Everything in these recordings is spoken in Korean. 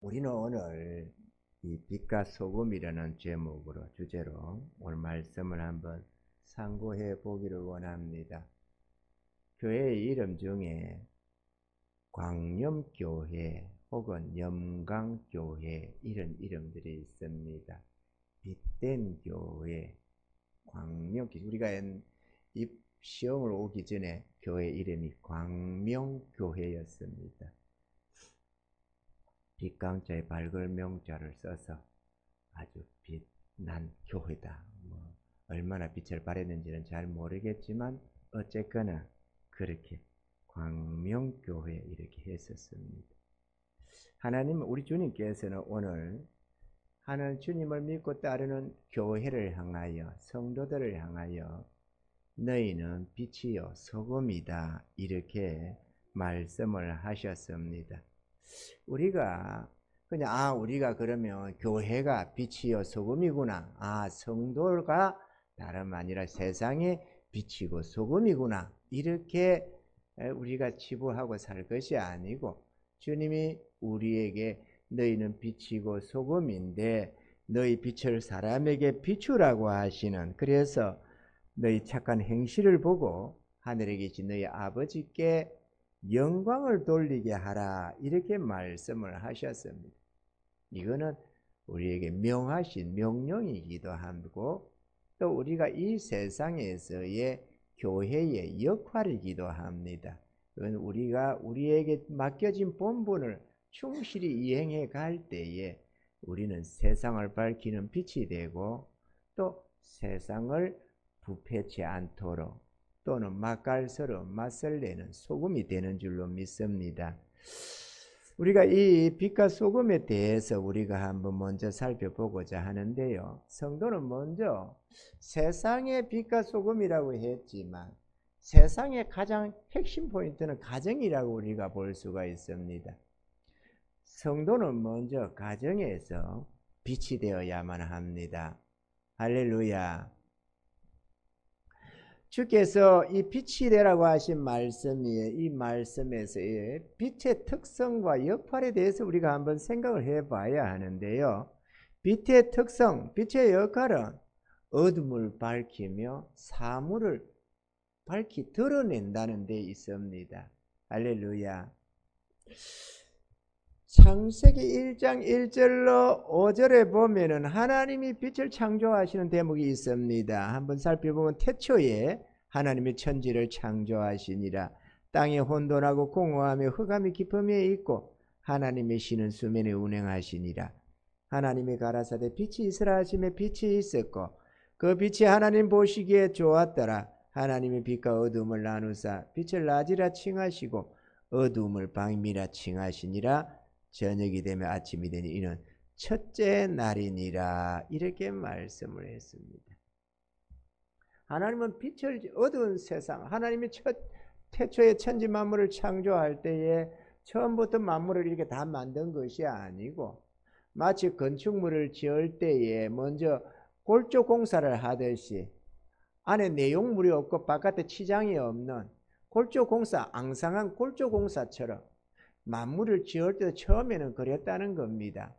우리는 오늘 이 빛과 소금이라는 제목으로 주제로 오늘 말씀을 한번 상고해 보기를 원합니다. 교회의 이름 중에 광염교회 혹은 염강교회 이런 이름들이 있습니다. 빛된 교회, 광명교회. 우리가 이 시험을 오기 전에 교회 이름이 광명교회였습니다. 빛강자에 밝을 명자를 써서 아주 빛난 교회다. 얼마나 빛을 발했는지는 잘 모르겠지만 어쨌거나 그렇게 광명교회 이렇게 했었습니다. 하나님, 우리 주님께서는 오늘 하나님 주님을 믿고 따르는 교회를 향하여, 성도들을 향하여 너희는 빛이요 소금이다 이렇게 말씀을 하셨습니다. 우리가 그냥 우리가 그러면 교회가 빛이요 소금이구나, 성도가 다름 아니라 세상의 빛이고 소금이구나 이렇게 우리가 치부하고 살 것이 아니고, 주님이 우리에게 너희는 빛이고 소금인데 너희 빛을 사람에게 비추라고 하시는, 그래서 너희 착한 행실을 보고 하늘에 계신 너희 아버지께 영광을 돌리게 하라 이렇게 말씀을 하셨습니다. 이거는 우리에게 명하신 명령이기도 하고 또 우리가 이 세상에서의 교회의 역할이기도 합니다. 그건 우리에게 맡겨진 본분을 충실히 이행해 갈 때에 우리는 세상을 밝히는 빛이 되고 또 세상을 부패치 않도록 또는 맛깔스러운 맛을 내는 소금이 되는 줄로 믿습니다. 우리가 이 빛과 소금에 대해서 우리가 한번 먼저 살펴보고자 하는데요. 성도는 먼저 세상의 빛과 소금이라고 했지만 세상의 가장 핵심 포인트는 가정이라고 우리가 볼 수가 있습니다. 성도는 먼저 가정에서 빛이 되어야만 합니다. 할렐루야. 주께서 이 빛이 되라고 하신 말씀이에요. 이 말씀에서의 빛의 특성과 역할에 대해서 우리가 한번 생각을 해봐야 하는데요. 빛의 특성, 빛의 역할은 어둠을 밝히며 사물을 밝히 드러낸다는 데 있습니다. 할렐루야. 창세기 1장 1절로 5절에 보면은 하나님이 빛을 창조하시는 대목이 있습니다. 한번 살펴보면 태초에 하나님이 천지를 창조하시니라. 땅이 혼돈하고 공허하며 흑암이 깊음에 있고 하나님의 신은 수면에 운행하시니라. 하나님이 가라사대 빛이 있으라 하시매 빛이 있었고 그 빛이 하나님 보시기에 좋았더라. 하나님이 빛과 어둠을 나누사 빛을 낮이라 칭하시고 어둠을 밤이라 칭하시니라. 저녁이 되면 아침이 되니 이는 첫째 날이니라 이렇게 말씀을 했습니다. 하나님은 빛을 어두운 세상, 하나님이 태초에 천지 만물을 창조할 때에 처음부터 만물을 이렇게 다 만든 것이 아니고 마치 건축물을 지을 때에 먼저 골조 공사를 하듯이 안에 내용물이 없고 바깥에 치장이 없는 골조 공사, 앙상한 골조 공사처럼 만물을 지을 때도 처음에는 그랬다는 겁니다.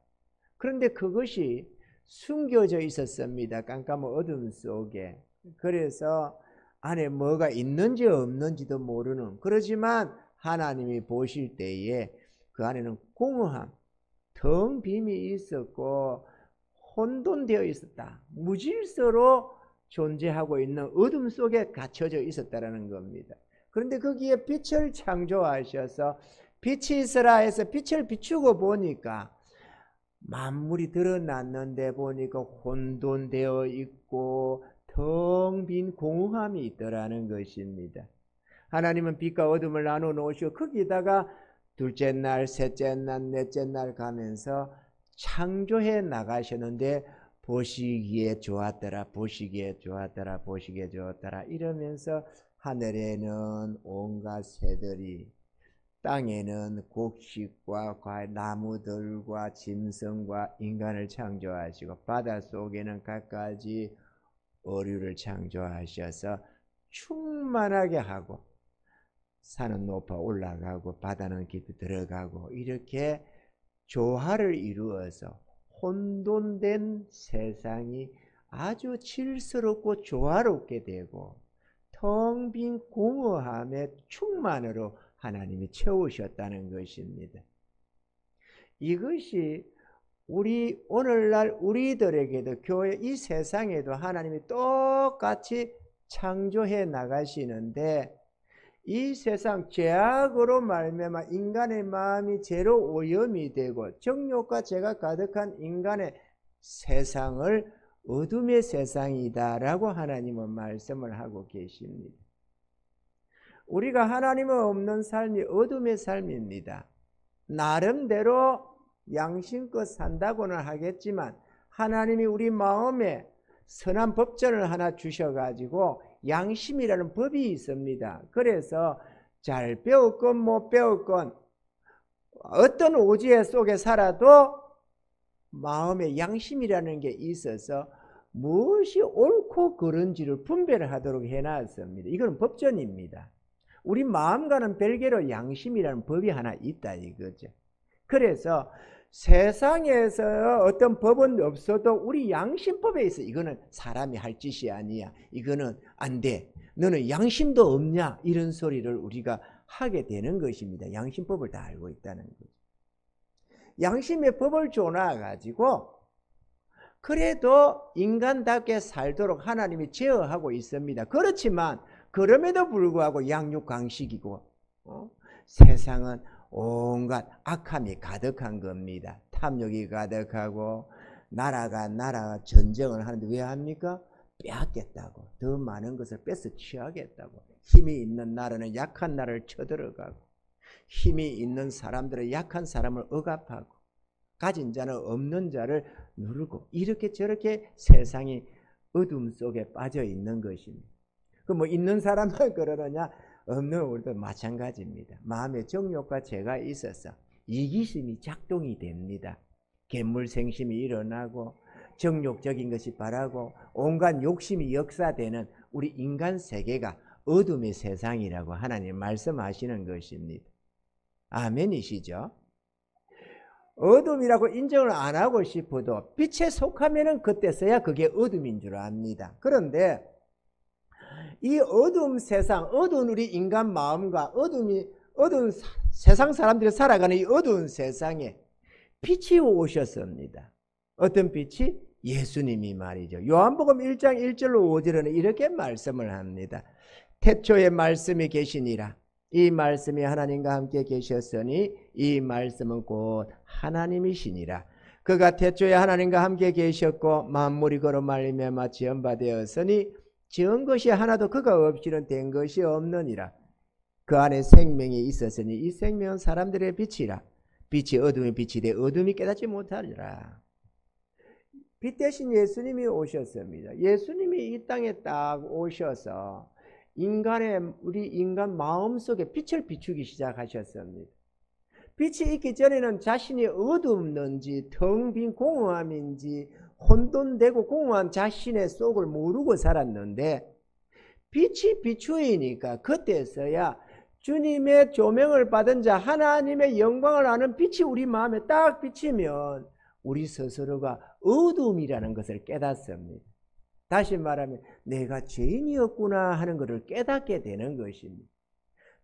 그런데 그것이 숨겨져 있었습니다. 깜깜한 어둠 속에. 그래서 안에 뭐가 있는지 없는지도 모르는, 그렇지만 하나님이 보실 때에 그 안에는 공허함, 텅 빔이 있었고 혼돈되어 있었다. 무질서로 존재하고 있는 어둠 속에 갇혀져 있었다는 겁니다. 그런데 거기에 빛을 창조하셔서 빛이 있으라 해서 빛을 비추고 보니까 만물이 드러났는데 보니까 혼돈되어 있고 텅 빈 공허함이 있더라는 것입니다. 하나님은 빛과 어둠을 나눠 놓으시고 거기다가 둘째 날, 셋째 날, 넷째 날 가면서 창조해 나가셨는데 보시기에 좋았더라, 보시기에 좋았더라, 보시기에 좋았더라 이러면서 하늘에는 온갖 새들이, 땅에는 곡식과 과일, 나무들과 짐승과 인간을 창조하시고 바닷속에는 갖가지 어류를 창조하셔서 충만하게 하고 산은 높아 올라가고 바다는 깊이 들어가고 이렇게 조화를 이루어서 혼돈된 세상이 아주 질스럽고 조화롭게 되고 텅 빈 공허함의 충만으로 하나님이 채우셨다는 것입니다. 이것이 우리 오늘날 우리들에게도 교회 이 세상에도 하나님이 똑같이 창조해 나가시는데 이 세상 죄악으로 말미암아 인간의 마음이 죄로 오염이 되고 정욕과 죄가 가득한 인간의 세상을 어둠의 세상이다라고 하나님은 말씀을 하고 계십니다. 우리가 하나님은 없는 삶이 어둠의 삶입니다. 나름대로 양심껏 산다고는 하겠지만 하나님이 우리 마음에 선한 법전을 하나 주셔가지고 양심이라는 법이 있습니다. 그래서 잘 배웠건 못 배웠건 어떤 오지에 속에 살아도 마음에 양심이라는 게 있어서 무엇이 옳고 그른지를 분별을 하도록 해놨습니다. 이건 법전입니다. 우리 마음과는 별개로 양심이라는 법이 하나 있다 이거죠. 그래서 세상에서 어떤 법은 없어도 우리 양심법에 있어. 이거는 사람이 할 짓이 아니야. 이거는 안 돼. 너는 양심도 없냐? 이런 소리를 우리가 하게 되는 것입니다. 양심법을 다 알고 있다는 거죠. 양심의 법을 줘놔가지고 그래도 인간답게 살도록 하나님이 제어하고 있습니다. 그렇지만 그럼에도 불구하고 양육강식이고 세상은 온갖 악함이 가득한 겁니다. 탐욕이 가득하고 나라가 전쟁을 하는데 왜 합니까? 빼앗겠다고. 더 많은 것을 뺏어 취하겠다고. 힘이 있는 나라는 약한 나라를 쳐들어가고 힘이 있는 사람들은 약한 사람을 억압하고 가진 자는 없는 자를 누르고 이렇게 저렇게 세상이 어둠 속에 빠져 있는 것입니다. 그 뭐 있는 사람만 그러느냐? 없는 우리도 마찬가지입니다. 마음에 정욕과 죄가 있어서 이기심이 작동이 됩니다. 괴물생심이 일어나고 정욕적인 것이 바라고 온갖 욕심이 역사되는 우리 인간 세계가 어둠의 세상이라고 하나님 말씀하시는 것입니다. 아멘이시죠? 어둠이라고 인정을 안 하고 싶어도 빛에 속하면은 그때서야 그게 어둠인 줄 압니다. 그런데 이 어둠 세상, 어두운 우리 인간 마음과 어두운 세상 사람들이 살아가는 이 어두운 세상에 빛이 오셨습니다. 어떤 빛이? 예수님이 말이죠. 요한복음 1장 1절로 5절에는 이렇게 말씀을 합니다. 태초에 말씀이 계시니라. 이 말씀이 하나님과 함께 계셨으니 이 말씀은 곧 하나님이시니라. 그가 태초에 하나님과 함께 계셨고 만물이 그로 말미암아 지은 바 되었으니 지은 것이 하나도 그가 없이는 된 것이 없느니라. 그 안에 생명이 있었으니 이 생명은 사람들의 빛이라. 빛이 어둠의 빛이 되 어둠이 깨닫지 못하리라. 빛 대신 예수님이 오셨습니다. 예수님이 이 땅에 딱 오셔서 우리 인간 마음속에 빛을 비추기 시작하셨습니다. 빛이 있기 전에는 자신이 어둡는지 텅 빈 공허함인지 혼돈되고 공허한 자신의 속을 모르고 살았는데 빛이 비추이니까 그때서야 주님의 조명을 받은 자 하나님의 영광을 아는 빛이 우리 마음에 딱 비치면 우리 스스로가 어둠이라는 것을 깨닫습니다. 다시 말하면 내가 죄인이었구나 하는 것을 깨닫게 되는 것입니다.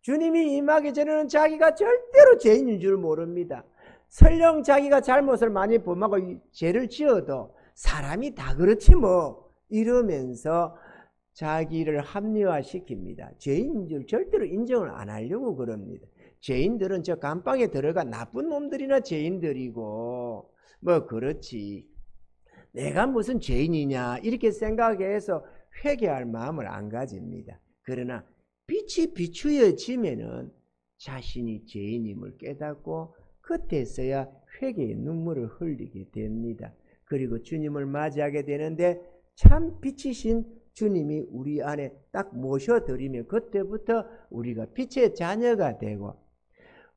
주님이 임하기 전에는 자기가 절대로 죄인인 줄 모릅니다. 설령 자기가 잘못을 많이 범하고 죄를 지어도 사람이 다 그렇지 뭐 이러면서 자기를 합리화시킵니다. 죄인인 줄 절대로 인정을 안 하려고 그럽니다. 죄인들은 저 감방에 들어가 나쁜 놈들이나 죄인들이고 뭐 그렇지 내가 무슨 죄인이냐 이렇게 생각해서 회개할 마음을 안 가집니다. 그러나 빛이 비추어지면은 자신이 죄인임을 깨닫고 그때서야 회개의 눈물을 흘리게 됩니다. 그리고 주님을 맞이하게 되는데 참 빛이신 주님이 우리 안에 딱 모셔드리면 그때부터 우리가 빛의 자녀가 되고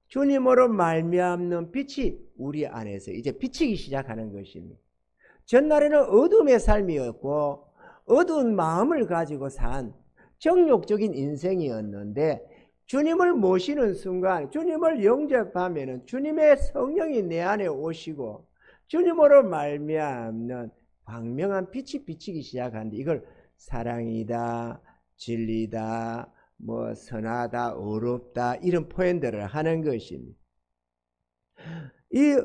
주님으로 말미암는 빛이 우리 안에서 이제 비치기 시작하는 것입니다. 전날에는 어둠의 삶이었고 어두운 마음을 가지고 산 정욕적인 인생이었는데 주님을 모시는 순간, 주님을 영접하면은 주님의 성령이 내 안에 오시고 주님으로 말미암는 광명한 빛이 비치기 시작하는데, 이걸 사랑이다, 진리다, 뭐 선하다, 의롭다, 이런 표현들을 하는 것입니다. 이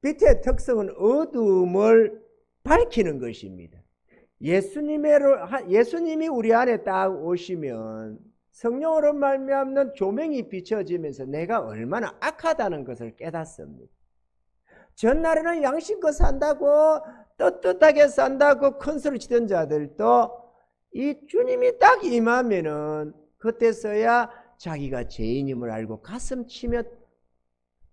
빛의 특성은 어둠을 밝히는 것입니다. 예수님이 우리 안에 딱 오시면 성령으로 말미암는 조명이 비춰지면서 내가 얼마나 악하다는 것을 깨닫습니다. 전날에는 양심껏 산다고 떳떳하게 산다고 큰 소리 치던 자들도 이 주님이 딱 임하면은 그때서야 자기가 죄인임을 알고 가슴 치며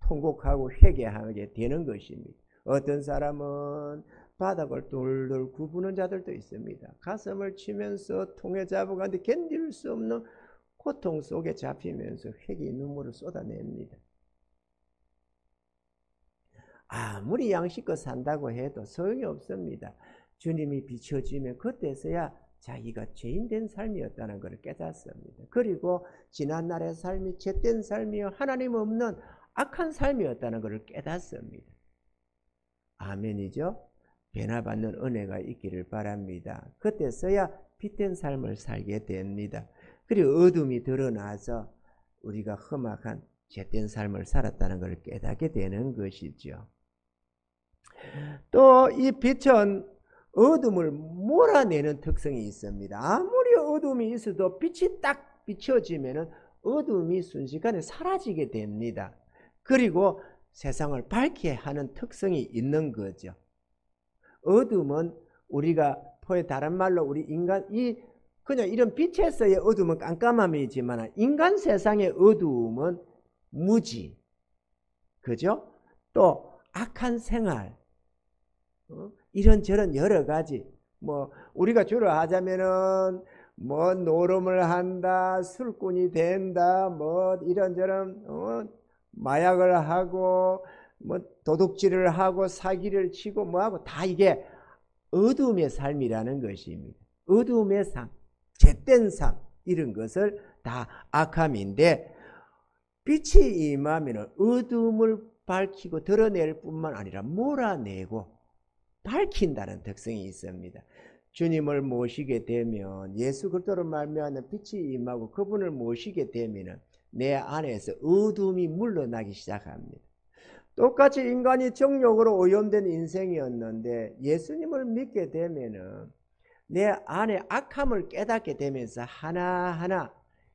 통곡하고 회개하게 되는 것입니다. 어떤 사람은 바닥을 돌돌 굽는 자들도 있습니다. 가슴을 치면서 통에 잡아가는데 견딜 수 없는 고통 속에 잡히면서 회개의 눈물을 쏟아냅니다. 아무리 양식껏 산다고 해도 소용이 없습니다. 주님이 비춰지면 그때서야 자기가 죄인된 삶이었다는 것을 깨닫습니다. 그리고 지난날의 삶이 죄된 삶이요 하나님 없는 악한 삶이었다는 것을 깨닫습니다. 아멘이죠? 변화받는 은혜가 있기를 바랍니다. 그때서야 빛된 삶을 살게 됩니다. 그리고 어둠이 드러나서 우리가 험악한 죄된 삶을 살았다는 것을 깨닫게 되는 것이죠. 또 이 빛은 어둠을 몰아내는 특성이 있습니다. 아무리 어둠이 있어도 빛이 딱 비춰지면 어둠이 순식간에 사라지게 됩니다. 그리고 세상을 밝게 하는 특성이 있는 거죠. 어둠은 우리가 다른 말로 우리 인간 그냥 이런 빛에서의 어둠은 깜깜함이지만 인간 세상의 어둠은 무지, 그죠? 또 악한 생활, 이런저런 여러 가지, 뭐 우리가 주로 하자면은 뭐 노름을 한다, 술꾼이 된다, 뭐 이런저런 마약을 하고 뭐 도둑질을 하고 사기를 치고 뭐 하고 다 이게 어둠의 삶이라는 것입니다. 어둠의 삶, 죄된 삶, 이런 것을 다 악함인데, 빛이 임하면 어둠을 밝히고 드러낼 뿐만 아니라 몰아내고 밝힌다는 특성이 있습니다. 주님을 모시게 되면, 예수 그리스도로 말미암는 빛이 임하고 그분을 모시게 되면 내 안에서 어둠이 물러나기 시작합니다. 똑같이 인간이 정욕으로 오염된 인생이었는데 예수님을 믿게 되면은 내 안에 악함을 깨닫게 되면서 하나하나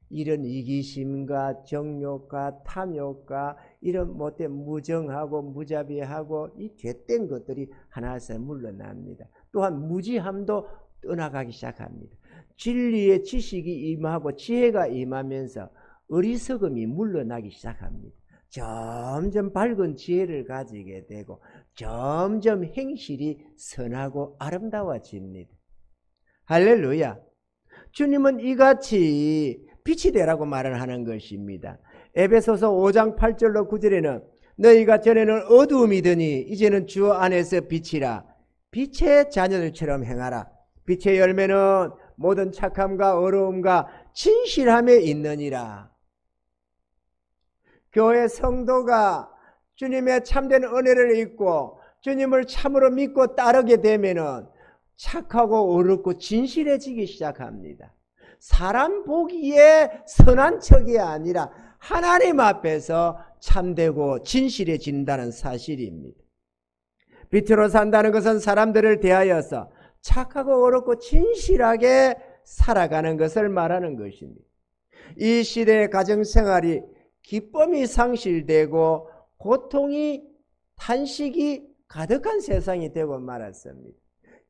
이런 이기심과 정욕과 탐욕과 이런 못된 무정하고 무자비하고 이 죄된 것들이 하나씩 물러납니다. 또한 무지함도 떠나가기 시작합니다. 진리의 지식이 임하고 지혜가 임하면서 어리석음이 물러나기 시작합니다. 점점 밝은 지혜를 가지게 되고 점점 행실이 선하고 아름다워집니다. 할렐루야. 주님은 이같이 빛이 되라고 말을 하는 것입니다. 에베소서 5장 8절로 9절에는 너희가 전에는 어두움이더니 이제는 주 안에서 빛이라. 빛의 자녀들처럼 행하라. 빛의 열매는 모든 착함과 어려움과 진실함에 있느니라. 교회 성도가 주님의 참된 은혜를 잊고 주님을 참으로 믿고 따르게 되면은 착하고 어렵고 진실해지기 시작합니다. 사람 보기에 선한 척이 아니라 하나님 앞에서 참되고 진실해진다는 사실입니다. 빛으로 산다는 것은 사람들을 대하여서 착하고 어렵고 진실하게 살아가는 것을 말하는 것입니다. 이 시대의 가정생활이 기쁨이 상실되고 고통이 탄식이 가득한 세상이 되고 말았습니다.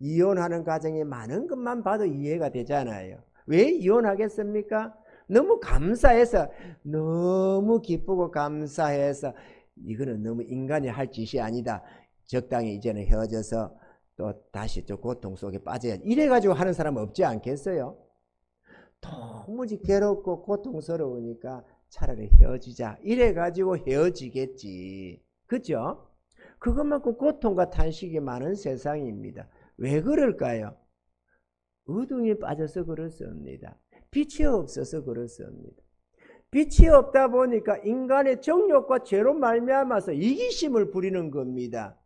이혼하는 가정이 많은 것만 봐도 이해가 되잖아요. 왜 이혼하겠습니까? 너무 감사해서, 너무 기쁘고 감사해서 이거는 너무 인간이 할 짓이 아니다. 적당히 이제는 헤어져서 또 다시 또 고통 속에 빠져야 이래가지고 하는 사람 없지 않겠어요? 도무지 괴롭고 고통스러우니까 차라리 헤어지자 이래가지고 헤어지겠지. 그죠? 그것만큼 고통과 탄식이 많은 세상입니다. 왜 그럴까요? 어둠이 빠져서 그렇습니다. 빛이 없어서 그렇습니다. 빛이 없다 보니까 인간의 정욕과 죄로 말미암아서 이기심을 부리는 겁니다.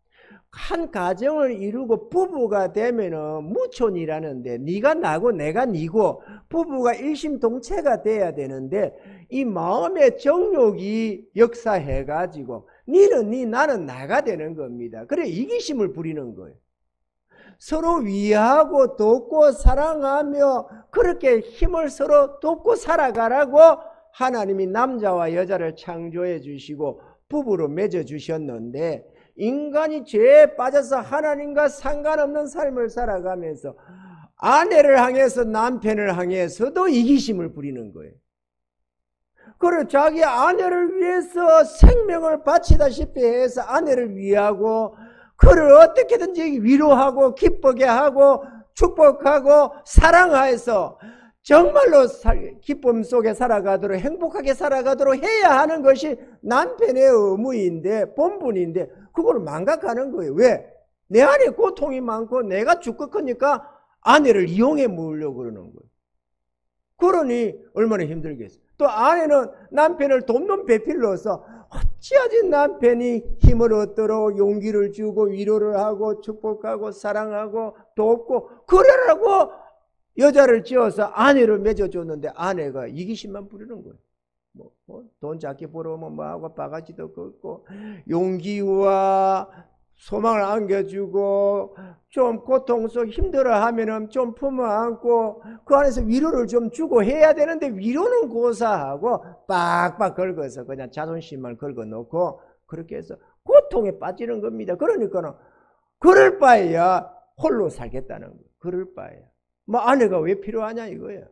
한 가정을 이루고 부부가 되면은 무촌이라는데 네가 나고 내가 니고 부부가 일심동체가 돼야 되는데 이 마음의 정욕이 역사해가지고 니는 니 나는 나가 되는 겁니다. 그래 이기심을 부리는 거예요. 서로 위하고 돕고 사랑하며 그렇게 힘을 서로 돕고 살아가라고 하나님이 남자와 여자를 창조해 주시고 부부로 맺어 주셨는데 인간이 죄에 빠져서 하나님과 상관없는 삶을 살아가면서 아내를 향해서 남편을 향해서도 이기심을 부리는 거예요. 그리고 자기 아내를 위해서 생명을 바치다시피 해서 아내를 위하고 그를 어떻게든지 위로하고 기쁘게 하고 축복하고 사랑해서 정말로 기쁨 속에 살아가도록 행복하게 살아가도록 해야 하는 것이 남편의 의무인데 본분인데 그걸 망각하는 거예요. 왜? 내 안에 고통이 많고 내가 죽고 크니까 아내를 이용해 먹으려고 그러는 거예요. 그러니 얼마나 힘들겠어요. 또 아내는 남편을 돕는 배필로서 어찌하지 남편이 힘을 얻도록 용기를 주고 위로를 하고 축복하고 사랑하고 돕고 그러라고 여자를 지어서 아내를 맺어줬는데 아내가 이기심만 부리는 거예요. 돈 작게 벌어오면 뭐하고 바가지도 걷고 용기와 소망을 안겨주고 좀 고통 속 힘들어하면은 좀 품어안고 그 안에서 위로를 좀 주고 해야 되는데 위로는 고사하고 빡빡 긁어서 그냥 자존심만 긁어놓고 그렇게 해서 고통에 빠지는 겁니다. 그러니까는 그럴 바에야 홀로 살겠다는 거예요. 그럴 바에야 뭐 아내가 왜 필요하냐 이거예요.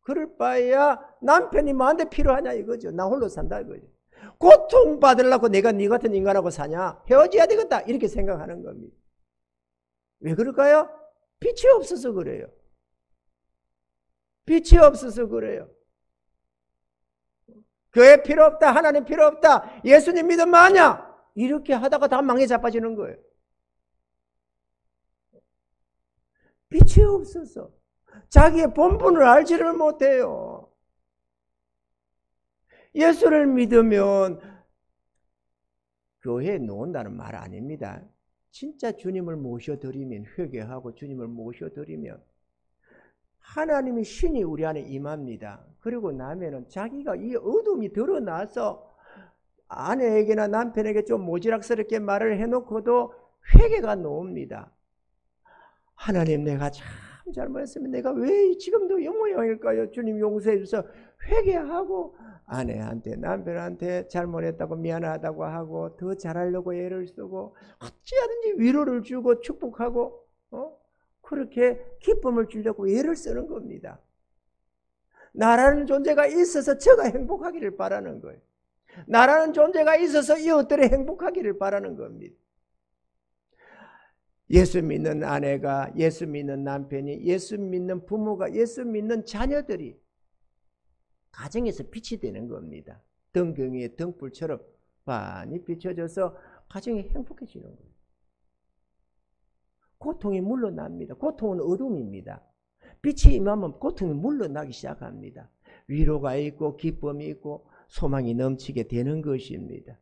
그럴 바에야 남편이 뭐한테 필요하냐 이거죠. 나 홀로 산다 이거죠. 고통받으려고 내가 네 같은 인간하고 사냐? 헤어져야 되겠다 이렇게 생각하는 겁니다. 왜 그럴까요? 빛이 없어서 그래요. 빛이 없어서 그래요. 교회 필요 없다, 하나님 필요 없다, 예수님 믿음 마냐? 이렇게 하다가 다 망에 자빠지는 거예요. 빛이 없어서 자기의 본분을 알지를 못해요. 예수를 믿으면 교회에 놓는다는 말 아닙니다. 진짜 주님을 모셔드리면 회개하고 주님을 모셔드리면 하나님의 신이 우리 안에 임합니다. 그리고 나면은 자기가 이 어둠이 드러나서 아내에게나 남편에게 좀 모지락스럽게 말을 해놓고도 회개가 나옵니다. 하나님 내가 참 잘못했으면 내가 왜 지금도 이 모양일까요? 주님 용서해 주셔서 회개하고 아내한테 남편한테 잘못했다고 미안하다고 하고 더 잘하려고 애를 쓰고 어찌하든지 위로를 주고 축복하고 그렇게 기쁨을 주려고 애를 쓰는 겁니다. 나라는 존재가 있어서 저가 행복하기를 바라는 거예요. 나라는 존재가 있어서 이웃들이 행복하기를 바라는 겁니다. 예수 믿는 아내가, 예수 믿는 남편이, 예수 믿는 부모가, 예수 믿는 자녀들이 가정에서 빛이 되는 겁니다. 등경위의 등불처럼 많이 비춰져서 가정이 행복해지는 거예요. 고통이 물러납니다. 고통은 어둠입니다. 빛이 임하면 고통이 물러나기 시작합니다. 위로가 있고 기쁨이 있고 소망이 넘치게 되는 것입니다.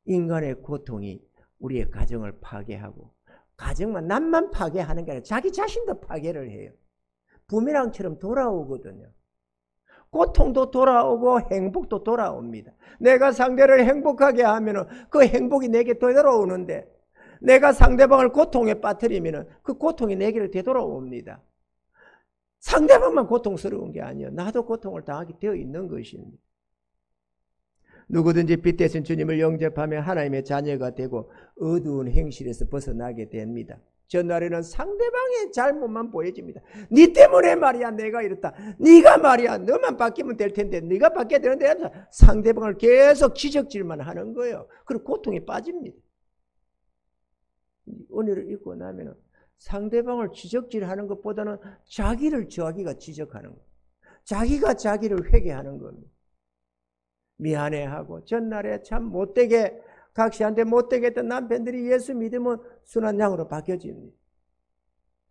인간의 고통이 우리의 가정을 파괴하고 가정만 남만 파괴하는 게 아니라 자기 자신도 파괴를 해요. 부메랑처럼 돌아오거든요. 고통도 돌아오고 행복도 돌아옵니다. 내가 상대를 행복하게 하면 그 행복이 내게 되돌아오는데 내가 상대방을 고통에 빠뜨리면 그 고통이 내게로 되돌아옵니다. 상대방만 고통스러운 게 아니에요. 나도 고통을 당하게 되어 있는 것입니다. 누구든지 빛 대신 주님을 영접하며 하나님의 자녀가 되고 어두운 행실에서 벗어나게 됩니다. 전날에는 상대방의 잘못만 보여집니다. 네 때문에 말이야 내가 이렇다. 네가 말이야 너만 바뀌면 될 텐데 네가 바뀌어야 되는데 상대방을 계속 지적질만 하는 거예요. 그리고 고통에 빠집니다. 은혜를 읽고 나면 상대방을 지적질하는 것보다는 자기를 자기가 지적하는 거예요. 자기가 자기를 회개하는 겁니다. 미안해하고 전날에 참 못되게 각시한테 못되게 했던 남편들이 예수 믿으면 순한 양으로 바뀌어집니다.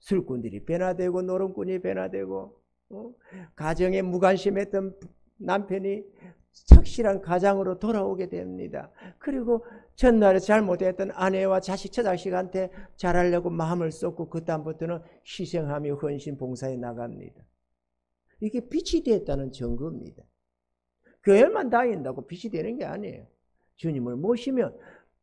술꾼들이 변화되고 노름꾼이 변화되고 가정에 무관심했던 남편이 착실한 가장으로 돌아오게 됩니다. 그리고 전날에 잘못했던 아내와 자식, 처자식한테 잘하려고 마음을 쏟고 그 다음부터는 희생하며 헌신 봉사에 나갑니다. 이게 빛이 됐다는 증거입니다. 교회만 다닌다고 빛이 되는 게 아니에요. 주님을 모시면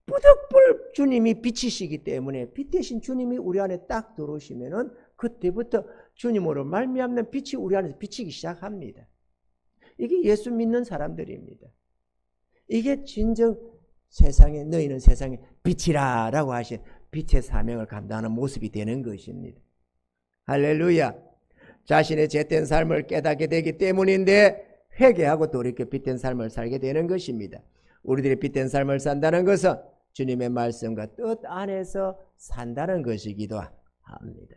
뿌득불 주님이 빛이시기 때문에 빛 대신 주님이 우리 안에 딱 들어오시면은 그때부터 주님으로 말미암는 빛이 우리 안에서 비치기 시작합니다. 이게 예수 믿는 사람들입니다. 이게 진정 세상에, 너희는 세상에 빛이라 라고 하신 빛의 사명을 감당하는 모습이 되는 것입니다. 할렐루야. 자신의 죄된 삶을 깨닫게 되기 때문인데 회개하고 돌이켜 빛된 삶을 살게 되는 것입니다. 우리들이 빛된 삶을 산다는 것은 주님의 말씀과 뜻 안에서 산다는 것이기도 합니다.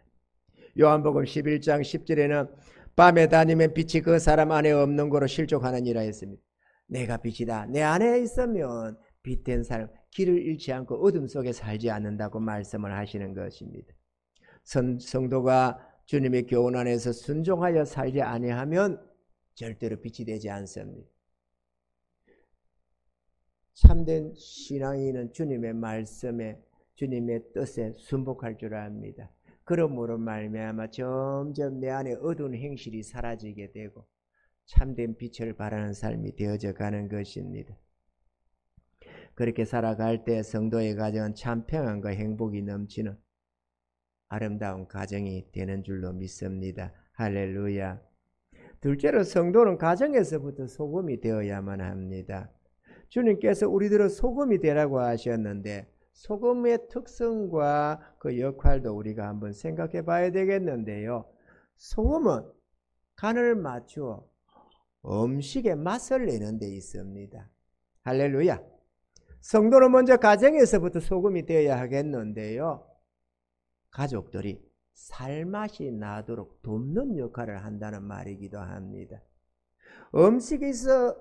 요한복음 11장 10절에는 밤에 다니면 빛이 그 사람 안에 없는 거로 실족하느니라 했습니다. 내가 빛이다. 내 안에 있으면 빛된 삶, 길을 잃지 않고 어둠 속에 살지 않는다고 말씀을 하시는 것입니다. 성도가 주님의 교훈 안에서 순종하여 살지 아니하면 절대로 빛이 되지 않습니다. 참된 신앙인은 주님의 말씀에, 주님의 뜻에 순복할 줄 압니다. 그러므로 말미암아 점점 내 안에 어두운 행실이 사라지게 되고 참된 빛을 발하는 삶이 되어져 가는 것입니다. 그렇게 살아갈 때 성도의 가정은 참 평안과 행복이 넘치는 아름다운 가정이 되는 줄로 믿습니다. 할렐루야. 둘째로 성도는 가정에서부터 소금이 되어야만 합니다. 주님께서 우리들은 소금이 되라고 하셨는데 소금의 특성과 그 역할도 우리가 한번 생각해 봐야 되겠는데요. 소금은 간을 맞추어 음식의 맛을 내는 데 있습니다. 할렐루야. 성도는 먼저 가정에서부터 소금이 되어야 하겠는데요. 가족들이 살맛이 나도록 돕는 역할을 한다는 말이기도 합니다. 음식에서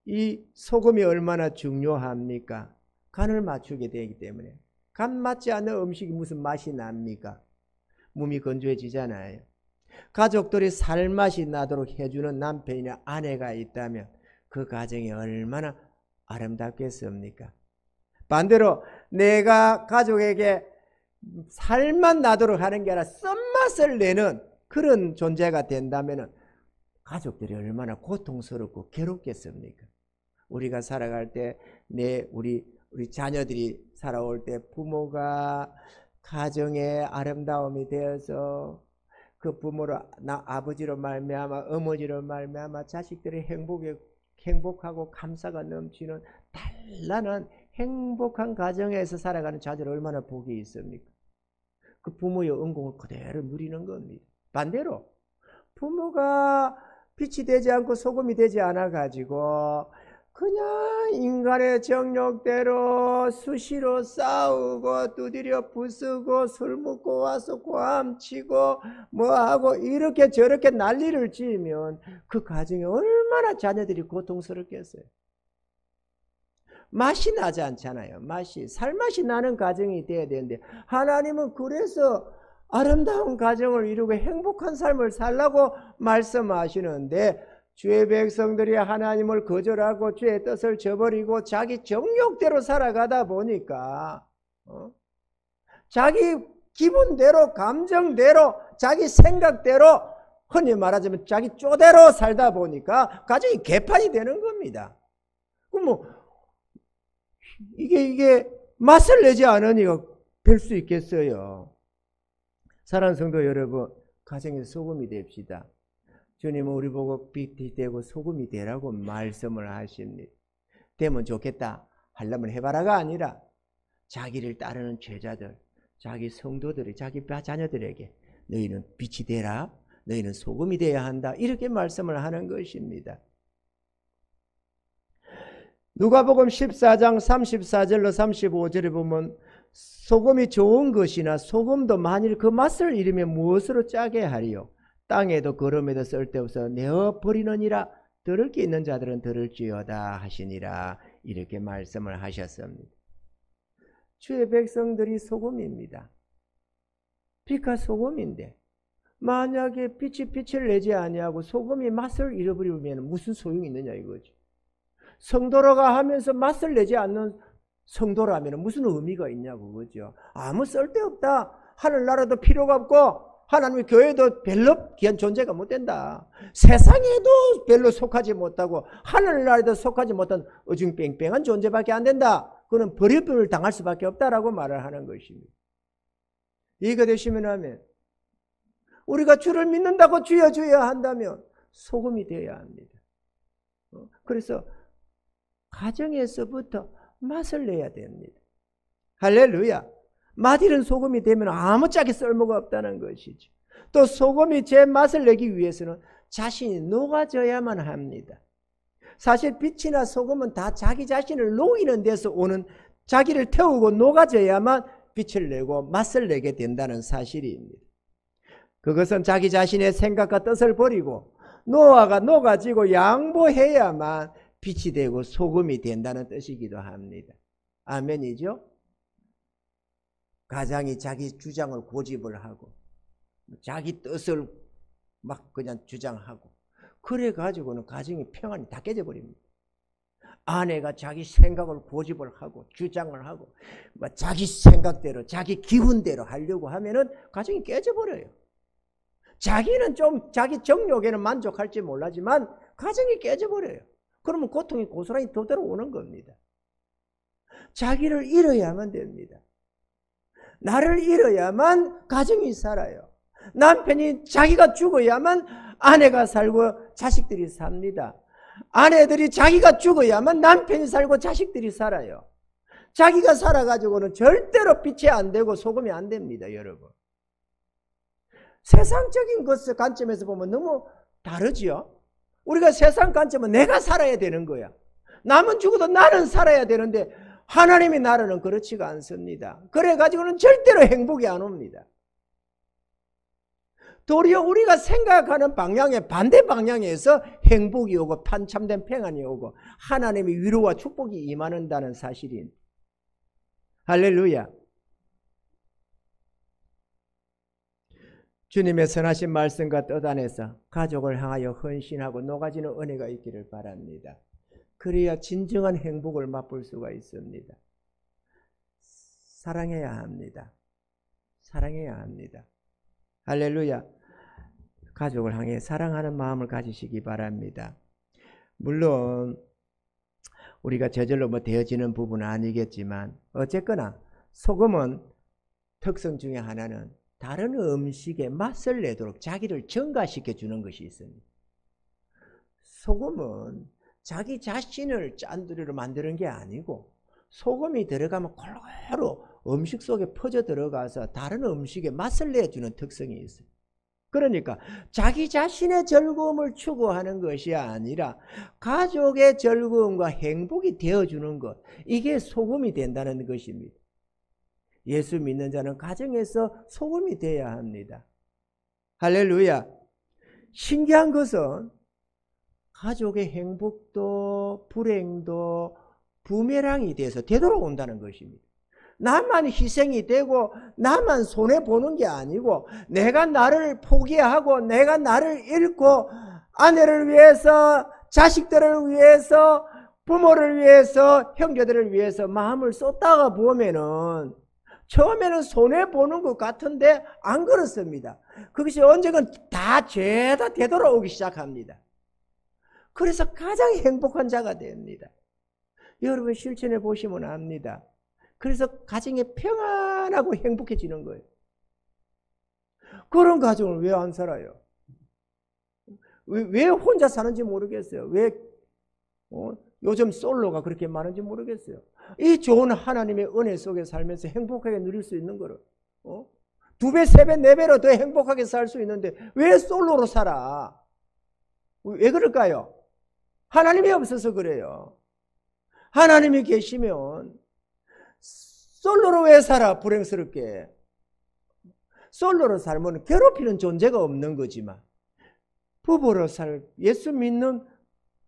이 소금이 얼마나 중요합니까? 간을 맞추게 되기 때문에. 간 맞지 않는 음식이 무슨 맛이 납니까? 몸이 건조해지잖아요. 가족들이 살맛이 나도록 해주는 남편이나 아내가 있다면 그 가정이 얼마나 아름답겠습니까? 반대로 내가 가족에게 살맛 나도록 하는 게 아니라 쓴맛을 내는 그런 존재가 된다면 가족들이 얼마나 고통스럽고 괴롭겠습니까? 우리가 살아갈 때 우리 자녀들이 살아올 때 부모가 가정의 아름다움이 되어서 그 부모로 아버지로 말미암아 어머니로 말미암아 자식들이 행복하고 감사가 넘치는 단란한 행복한 가정에서 살아가는 자들 얼마나 복이 있습니까? 그 부모의 은공을 그대로 누리는 겁니다. 반대로 부모가 빛이 되지 않고 소금이 되지 않아 가지고 그냥 인간의 정욕대로 수시로 싸우고 두드려 부수고 술 먹고 와서 고함치고 뭐하고 이렇게 저렇게 난리를 지으면 그 가정이 얼마나 자녀들이 고통스럽겠어요. 맛이 나지 않잖아요. 살맛이 나는 가정이 돼야 되는데 하나님은 그래서 아름다운 가정을 이루고 행복한 삶을 살라고 말씀하시는데 주의 백성들이 하나님을 거절하고 주의 뜻을 저버리고 자기 정욕대로 살아가다 보니까 자기 기분대로 감정대로 자기 생각대로 흔히 말하자면 자기 쪼대로 살다 보니까 가정이 개판이 되는 겁니다. 그럼 이게 맛을 내지 않으니까 될 수 있겠어요. 사랑하는 성도 여러분, 가정에서 소금이 됩시다. 주님은 우리 보고 빛이 되고 소금이 되라고 말씀을 하십니다. 되면 좋겠다 하려면 해봐라가 아니라 자기를 따르는 제자들, 자기 성도들이 자기 자녀들에게 너희는 빛이 되라, 너희는 소금이 되어야 한다, 이렇게 말씀을 하는 것입니다. 누가복음 14장 34절로 35절에 보면 소금이 좋은 것이나 소금도 만일 그 맛을 잃으면 무엇으로 짜게 하리요? 땅에도 거름에도 쓸데없어 내어버리느니라. 들을 게 있는 자들은 들을지어다 하시니라. 이렇게 말씀을 하셨습니다. 주의 백성들이 소금입니다. 빛과 소금인데 만약에 빛이 빛을 내지 아니하고 소금이 맛을 잃어버리면 무슨 소용이 있느냐 이거지. 성도라가 하면서 맛을 내지 않는 성도라면 무슨 의미가 있냐고 그죠. 아무 쓸데없다. 하늘나라도 필요가 없고 하나님의 교회도 별로 귀한 존재가 못 된다. 세상에도 별로 속하지 못하고 하늘나라에도 속하지 못한 어중뺑뺑한 존재밖에 안 된다. 그는 버림을 당할 수밖에 없다라고 말을 하는 것입니다. 이해가 되시면 하면 우리가 주를 믿는다고 주여 주여 한다면 소금이 되어야 합니다. 그래서 가정에서부터 맛을 내야 됩니다. 할렐루야. 맛있는 소금이 되면 아무짝에 쓸모가 없다는 것이죠. 또 소금이 제 맛을 내기 위해서는 자신이 녹아져야만 합니다. 사실 빛이나 소금은 다 자기 자신을 녹이는 데서 오는, 자기를 태우고 녹아져야만 빛을 내고 맛을 내게 된다는 사실입니다. 그것은 자기 자신의 생각과 뜻을 버리고 노아가 녹아지고 양보해야만 빛이 되고 소금이 된다는 뜻이기도 합니다. 아멘이죠? 가장이 자기 주장을 고집을 하고 자기 뜻을 막 그냥 주장하고 그래 가지고는 가정의 평안이 다 깨져버립니다. 아내가 자기 생각을 고집을 하고 주장을 하고 자기 생각대로 자기 기분대로 하려고 하면은 가정이 깨져버려요. 자기는 좀 자기 정욕에는 만족할지 몰라지만 가정이 깨져버려요. 그러면 고통이 고스란히 더 들어오는 겁니다. 자기를 잃어야만 됩니다. 나를 잃어야만 가정이 살아요. 남편이 자기가 죽어야만 아내가 살고 자식들이 삽니다. 아내들이 자기가 죽어야만 남편이 살고 자식들이 살아요. 자기가 살아가지고는 절대로 빛이 안 되고 소금이 안 됩니다, 여러분. 세상적인 것의 관점에서 보면 너무 다르지요. 우리가 세상 관점은 내가 살아야 되는 거야. 남은 죽어도 나는 살아야 되는데 하나님의 나라는 그렇지가 않습니다. 그래가지고는 절대로 행복이 안 옵니다. 도리어 우리가 생각하는 방향의 반대 방향에서 행복이 오고 참된 평안이 오고 하나님의 위로와 축복이 임한다는 사실입니다. 할렐루야. 주님의 선하신 말씀과 뜻 안에서 가족을 향하여 헌신하고 녹아지는 은혜가 있기를 바랍니다. 그래야 진정한 행복을 맛볼 수가 있습니다. 사랑해야 합니다. 사랑해야 합니다. 할렐루야. 가족을 향해 사랑하는 마음을 가지시기 바랍니다. 물론 우리가 저절로 되어지는 부분은 아니겠지만 어쨌거나 소금은 특성 중에 하나는 다른 음식에 맛을 내도록 자기를 증가시켜 주는 것이 있습니다. 소금은 자기 자신을 짠두리로 만드는 게 아니고 소금이 들어가면 골고루 음식 속에 퍼져 들어가서 다른 음식에 맛을 내주는 특성이 있어요. 그러니까 자기 자신의 즐거움을 추구하는 것이 아니라 가족의 즐거움과 행복이 되어주는 것, 이게 소금이 된다는 것입니다. 예수 믿는 자는 가정에서 소금이 되어야 합니다. 할렐루야. 신기한 것은 가족의 행복도 불행도 부메랑이 돼서 되돌아온다는 것입니다. 나만 희생이 되고 나만 손해보는 게 아니고 내가 나를 포기하고 내가 나를 잃고 아내를 위해서 자식들을 위해서 부모를 위해서 형제들을 위해서 마음을 쏟다가 보면은 처음에는 손해보는 것 같은데 안 그렇습니다. 그것이 언젠간 다 죄다 되돌아오기 시작합니다. 그래서 가장 행복한 자가 됩니다. 여러분 실천해 보시면 압니다. 그래서 가정이 평안하고 행복해지는 거예요. 그런 가정을 왜 안 살아요? 왜 혼자 사는지 모르겠어요. 왜 요즘 솔로가 그렇게 많은지 모르겠어요. 이 좋은 하나님의 은혜 속에 살면서 행복하게 누릴 수 있는 거를 2배, 3배, 4배로 더 행복하게 살 수 있는데 왜 솔로로 살아? 왜 그럴까요? 하나님이 없어서 그래요. 하나님이 계시면 솔로로 왜 살아? 불행스럽게. 솔로로 살면 괴롭히는 존재가 없는 거지만 부부로 예수 믿는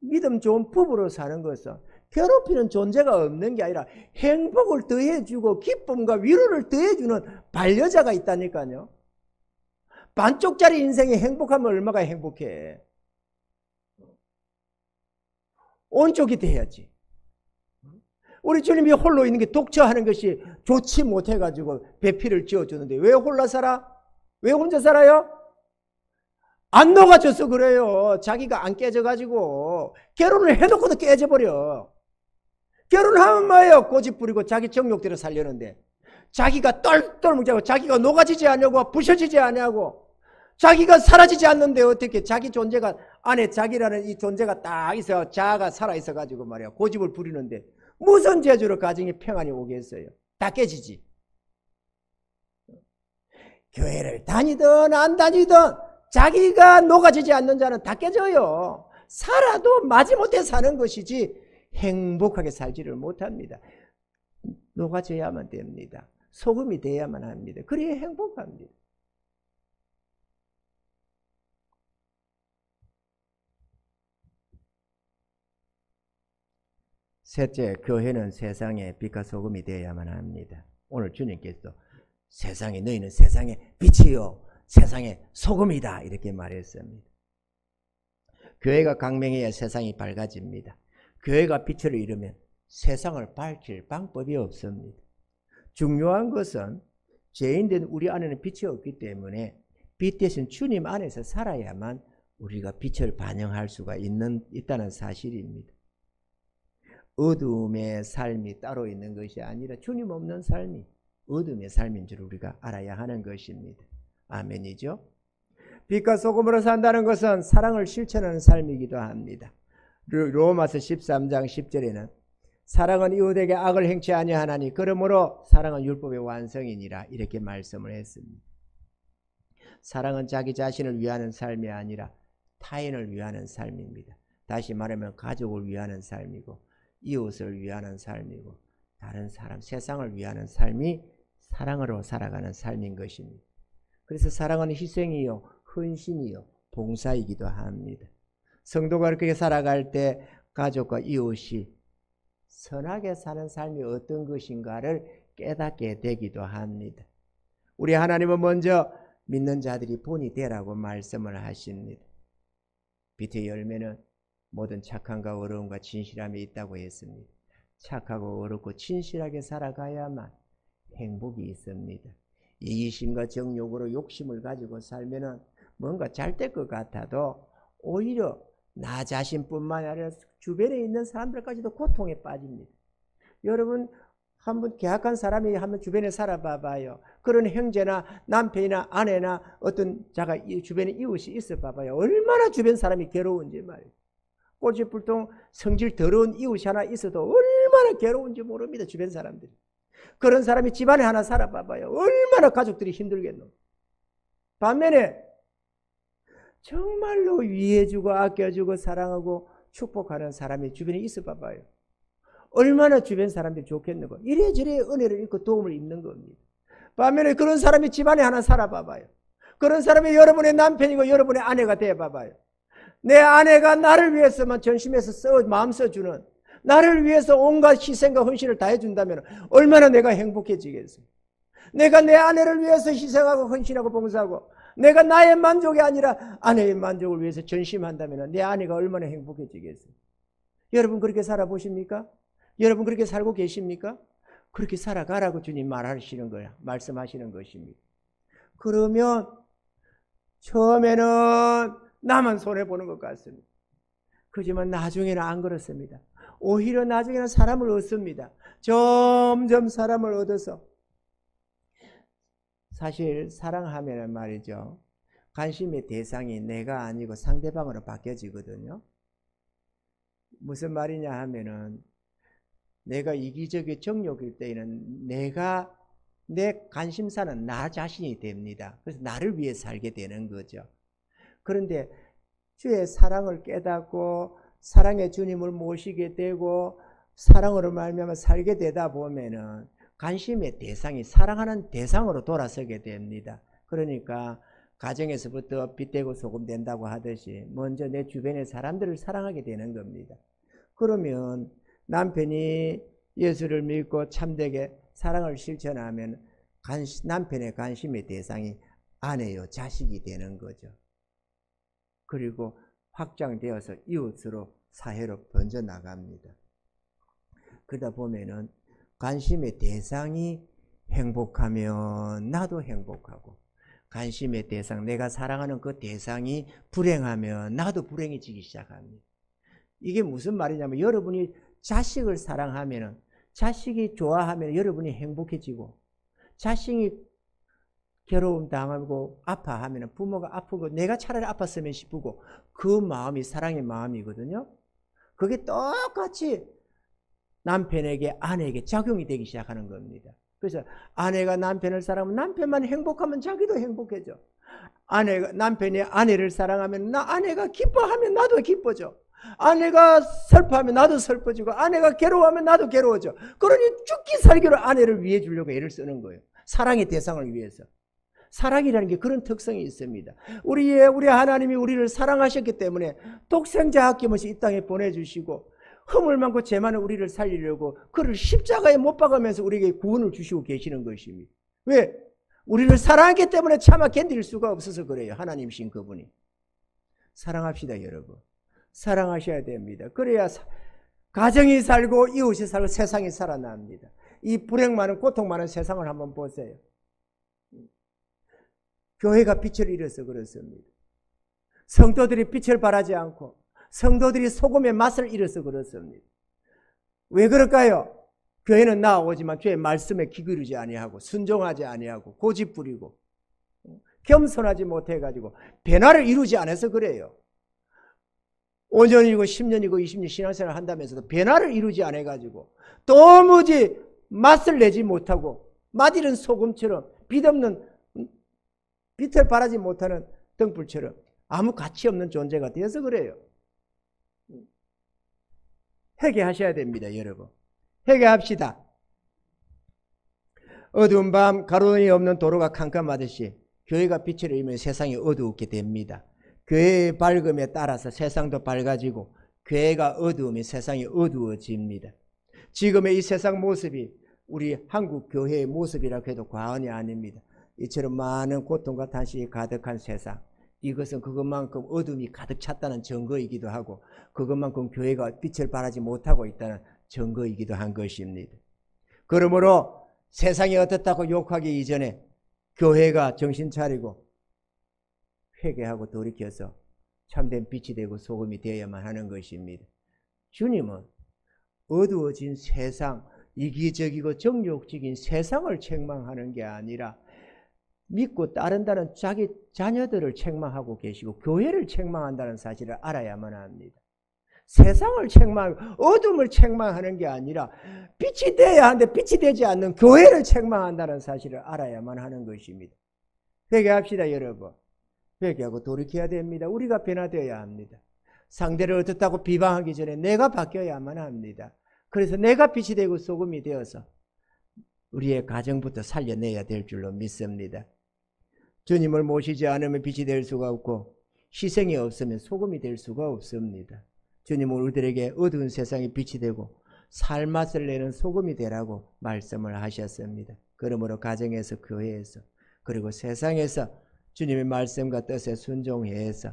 믿음 좋은 부부로 사는 것은 괴롭히는 존재가 없는 게 아니라 행복을 더해주고 기쁨과 위로를 더해주는 반려자가 있다니까요. 반쪽짜리 인생이 행복하면 얼마나 행복해. 온쪽이 돼야지. 우리 주님이 홀로 있는 게 독처하는 것이 좋지 못해가지고 배필을 지어주는데 왜 홀라 살아? 왜 혼자 살아요? 안 녹아져서 그래요. 자기가 안 깨져가지고. 결혼을 해놓고도 깨져버려. 결혼하면 뭐예요? 고집 부리고 자기 정욕대로 살려는데 자기가 똘똘 뭉자고 자기가 녹아지지 않냐고 부셔지지 않냐고 자기가 사라지지 않는데 어떻게 자기 존재가 안에 자기라는 이 존재가 딱 있어 자아가 살아있어 가지고 말이야 고집을 부리는데 무슨 재주로 가정에 평안이 오겠어요? 다 깨지지. 교회를 다니든 안 다니든 자기가 녹아지지 않는 자는 다 깨져요. 살아도 마지못해 사는 것이지 행복하게 살지를 못합니다. 녹아져야만 됩니다. 소금이 돼야만 합니다. 그래야 행복합니다. 셋째, 교회는 세상의 빛과 소금이 되어야만 합니다. 오늘 주님께서 세상에 너희는 세상의 빛이요 세상의 소금이다 이렇게 말했습니다. 교회가 강명해야 세상이 밝아집니다. 교회가 빛을 잃으면 세상을 밝힐 방법이 없습니다. 중요한 것은 죄인된 우리 안에는 빛이 없기 때문에 빛 대신 주님 안에서 살아야만 우리가 빛을 반영할 수가 있다는 사실입니다. 어둠의 삶이 따로 있는 것이 아니라 주님 없는 삶이 어둠의 삶인 줄 우리가 알아야 하는 것입니다. 아멘이죠? 빛과 소금으로 산다는 것은 사랑을 실천하는 삶이기도 합니다. 로마서 13장 10절에는 사랑은 이웃에게 악을 행치 아니하나니 그러므로 사랑은 율법의 완성이니라 이렇게 말씀을 했습니다. 사랑은 자기 자신을 위하는 삶이 아니라 타인을 위하는 삶입니다. 다시 말하면 가족을 위하는 삶이고 이웃을 위하는 삶이고 다른 사람, 세상을 위하는 삶이 사랑으로 살아가는 삶인 것입니다. 그래서 사랑은 희생이요, 헌신이요, 봉사이기도 합니다. 성도가 그렇게 살아갈 때 가족과 이웃이 선하게 사는 삶이 어떤 것인가를 깨닫게 되기도 합니다. 우리 하나님은 먼저 믿는 자들이 본이 되라고 말씀을 하십니다. 빛의 열매는 모든 착함과 어려움과 진실함이 있다고 했습니다. 착하고 어렵고 진실하게 살아가야만 행복이 있습니다. 이기심과 정욕으로 욕심을 가지고 살면은 뭔가 잘 될 것 같아도 오히려 나 자신뿐만 아니라 주변에 있는 사람들까지도 고통에 빠집니다. 여러분 한번 계약한 사람이 한번 주변에 살아봐봐요. 그런 형제나 남편이나 아내나 어떤 자가 주변에 이웃이 있어 봐봐요. 얼마나 주변 사람이 괴로운지 말이에요. 꼬치불통 성질 더러운 이웃이 하나 있어도 얼마나 괴로운지 모릅니다. 주변 사람들이. 그런 사람이 집안에 하나 살아봐봐요. 얼마나 가족들이 힘들겠노. 반면에 정말로 위해주고 아껴주고 사랑하고 축복하는 사람이 주변에 있어 봐봐요. 얼마나 주변 사람들이 좋겠는가. 이래저래 은혜를 입고 도움을 입는 겁니다. 반면에 그런 사람이 집안에 하나 살아봐봐요. 그런 사람이 여러분의 남편이고 여러분의 아내가 돼봐봐요. 내 아내가 나를 위해서만 전심해서 마음 써주는, 나를 위해서 온갖 희생과 헌신을 다 해준다면 얼마나 내가 행복해지겠어요. 내가 내 아내를 위해서 희생하고 헌신하고 봉사하고 내가 나의 만족이 아니라 아내의 만족을 위해서 전심한다면 내 아내가 얼마나 행복해지겠어요. 여러분 그렇게 살아보십니까? 여러분 그렇게 살고 계십니까? 그렇게 살아가라고 주님 말하시는 거야. 말씀하시는 것입니다. 그러면 처음에는 나만 손해보는 것 같습니다. 그렇지만 나중에는 안 그렇습니다. 오히려 나중에는 사람을 얻습니다. 점점 사람을 얻어서 사실 사랑하면 말이죠. 관심의 대상이 내가 아니고 상대방으로 바뀌어지거든요. 무슨 말이냐 하면은 내가 이기적인 정욕일 때에는 내가 내 관심사는 나 자신이 됩니다. 그래서 나를 위해 살게 되는 거죠. 그런데 주의 사랑을 깨닫고 사랑의 주님을 모시게 되고 사랑으로 말미암아 살게 되다 보면은 관심의 대상이 사랑하는 대상으로 돌아서게 됩니다. 그러니까 가정에서부터 빛되고 소금 된다고 하듯이 먼저 내 주변의 사람들을 사랑하게 되는 겁니다. 그러면 남편이 예수를 믿고 참되게 사랑을 실천하면 남편의 관심의 대상이 아내요 자식이 되는 거죠. 그리고 확장되어서 이웃으로 사회로 번져나갑니다. 그러다 보면은 관심의 대상이 행복하면 나도 행복하고, 관심의 대상, 내가 사랑하는 그 대상이 불행하면 나도 불행해지기 시작합니다. 이게 무슨 말이냐면, 여러분이 자식을 사랑하면, 자식이 좋아하면 여러분이 행복해지고, 자식이 괴로움 당하고 아파하면 부모가 아프고 내가 차라리 아팠으면 싶고, 그 마음이 사랑의 마음이거든요. 그게 똑같이 남편에게 아내에게 작용이 되기 시작하는 겁니다. 그래서 아내가 남편을 사랑하면 남편만 행복하면 자기도 행복해져. 남편이 아내를 사랑하면 아내가 기뻐하면 나도 기뻐져. 아내가 슬퍼하면 나도 슬퍼지고, 아내가 괴로워하면 나도 괴로워져. 그러니 죽기 살기로 아내를 위해 주려고 애를 쓰는 거예요. 사랑의 대상을 위해서. 사랑이라는 게 그런 특성이 있습니다. 우리 하나님이 우리를 사랑하셨기 때문에 독생자 아낌없이 이 땅에 보내주시고, 허물 많고 죄 많은 우리를 살리려고 그를 십자가에 못 박으면서 우리에게 구원을 주시고 계시는 것입니다. 왜? 우리를 사랑했기 때문에 차마 견딜 수가 없어서 그래요. 하나님이신 그분이. 사랑합시다, 여러분. 사랑하셔야 됩니다. 그래야 가정이 살고 이웃이 살고 세상이 살아납니다. 이 불행 많은 고통 많은 세상을 한번 보세요. 교회가 빛을 잃어서 그렇습니다. 성도들이 빛을 발하지 않고 성도들이 소금의 맛을 잃어서 그렇습니다. 왜 그럴까요? 교회는 나아오지만 교회 말씀에 귀 기울이지 아니하고 순종하지 아니하고 고집부리고 겸손하지 못해가지고 변화를 이루지 않아서 그래요. 5년이고 10년이고 20년 신앙생활을 한다면서도 변화를 이루지 않아가지고 도무지 맛을 내지 못하고 맛있는 소금처럼 빛없는 빛을 발하지 못하는 등불처럼 아무 가치 없는 존재가 되어서 그래요. 회개하셔야 됩니다, 여러분. 회개합시다. 어두운 밤 가로등이 없는 도로가 캄캄하듯이 교회가 빛을 잃으면 세상이 어두웠게 됩니다. 교회의 밝음에 따라서 세상도 밝아지고 교회가 어두우면 세상이 어두워집니다. 지금의 이 세상 모습이 우리 한국 교회의 모습이라고 해도 과언이 아닙니다. 이처럼 많은 고통과 탄식이 가득한 세상, 이것은 그것만큼 어둠이 가득 찼다는 증거이기도 하고 그것만큼 교회가 빛을 발하지 못하고 있다는 증거이기도 한 것입니다. 그러므로 세상이 어떻다고 욕하기 이전에 교회가 정신 차리고 회개하고 돌이켜서 참된 빛이 되고 소금이 되어야만 하는 것입니다. 주님은 어두워진 세상, 이기적이고 정욕적인 세상을 책망하는 게 아니라 믿고 따른다는 자기 자녀들을 책망하고 계시고 교회를 책망한다는 사실을 알아야만 합니다. 세상을 책망하고 어둠을 책망하는 게 아니라 빛이 돼야 하는데 빛이 되지 않는 교회를 책망한다는 사실을 알아야만 하는 것입니다. 회개합시다, 여러분. 회개하고 돌이켜야 됩니다. 우리가 변화되어야 합니다. 상대를 어떻다고 비방하기 전에 내가 바뀌어야만 합니다. 그래서 내가 빛이 되고 소금이 되어서 우리의 가정부터 살려내야 될 줄로 믿습니다. 주님을 모시지 않으면 빛이 될 수가 없고 희생이 없으면 소금이 될 수가 없습니다. 주님은 우리들에게 어두운 세상에 빛이 되고 살맛을 내는 소금이 되라고 말씀을 하셨습니다. 그러므로 가정에서, 교회에서, 그리고 세상에서 주님의 말씀과 뜻에 순종해서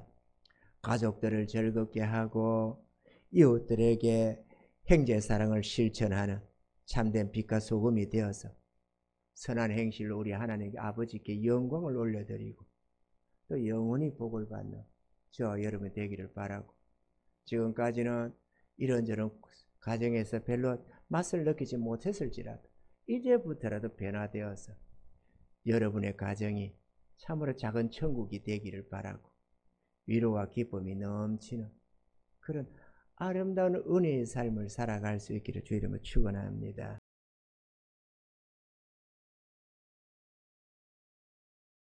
가족들을 즐겁게 하고 이웃들에게 형제사랑을 실천하는 참된 빛과 소금이 되어서 선한 행실로 우리 하나님 아버지께 영광을 올려드리고 또 영원히 복을 받는 저와 여러분이 되기를 바라고, 지금까지는 이런저런 가정에서 별로 맛을 느끼지 못했을지라도 이제부터라도 변화되어서 여러분의 가정이 참으로 작은 천국이 되기를 바라고 위로와 기쁨이 넘치는 그런 아름다운 은혜의 삶을 살아갈 수 있기를 주의 이름으로 축원합니다.